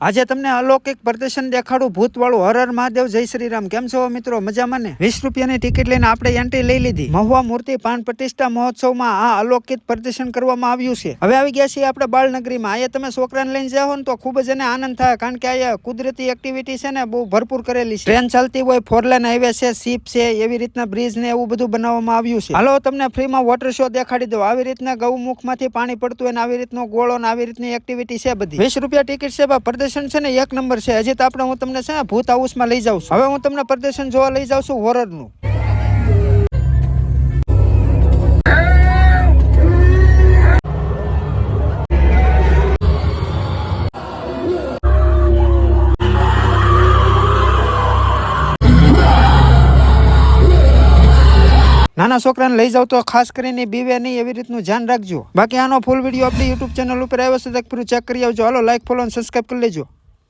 આજે તમને અલૌકિક પ્રદર્શન દેખાડું ભૂતવાળું હર મહાદેવ જય શ્રી રામ. કેમ છો મિત્રો? મજામાં ને? 20 રૂપિયાની ટિકિટ લઈને આપણે એન્ટ્રી લઈ લીધી. મહુવા મૂર્તિ પ્રાણ પ્રતિષ્ઠા મહોત્સવમાં આ અલૌકિક પ્રદર્શન કરવામાં આવ્યું છે. હવે આવી ગયા છીએ આપણે બાળનગરીમાં. અહીંયા તમે છોકરાને લઈને જાઓ ને તો ખૂબ જ એને આનંદ થાય, કારણ કે અહીંયા કુદરતી એક્ટિવિટી છે ને બહુ ભરપૂર કરેલી છે. ટ્રેન ચાલતી હોય, 4 લેન હાઈવે છે, શિપ છે, એવી રીતના બ્રિજ ને એવું બધું બનાવવામાં આવ્યું છે. હાલો તમને ફ્રીમાં વોટર શો દેખાડી દો. આવી રીતના ગૌમુખમાંથી પાણી પડતું હોય ને આવી રીતનો ગોળો ને આવી રીતની એક્ટિવિટી છે બધી. 20 રૂપિયા ટિકિટ છે. પ્રદર્શન છે ને એક નંબર છે. હજી તો આપણે હું તમને છે ને ભૂત હાઉસમાં લઈ જાઉં છું. હવે હું તમને પ્રદર્શન જોવા લઈ જાઉં છું હોરરનું. નાના છોકરાને લઈ જાવ તો ખાસ કરીને બીવે નહીં, એવી રીતનું ધ્યાન રાખજો. બાકી આનો ફૂલ વિડીયો આપણી યુટ્યુબ ચેનલ ઉપર આવ્યો છે, ચેક કરી આવજો. હાલો લાઈક, ફોલો અને સબસ્ક્રાઈબ કરી લેજો.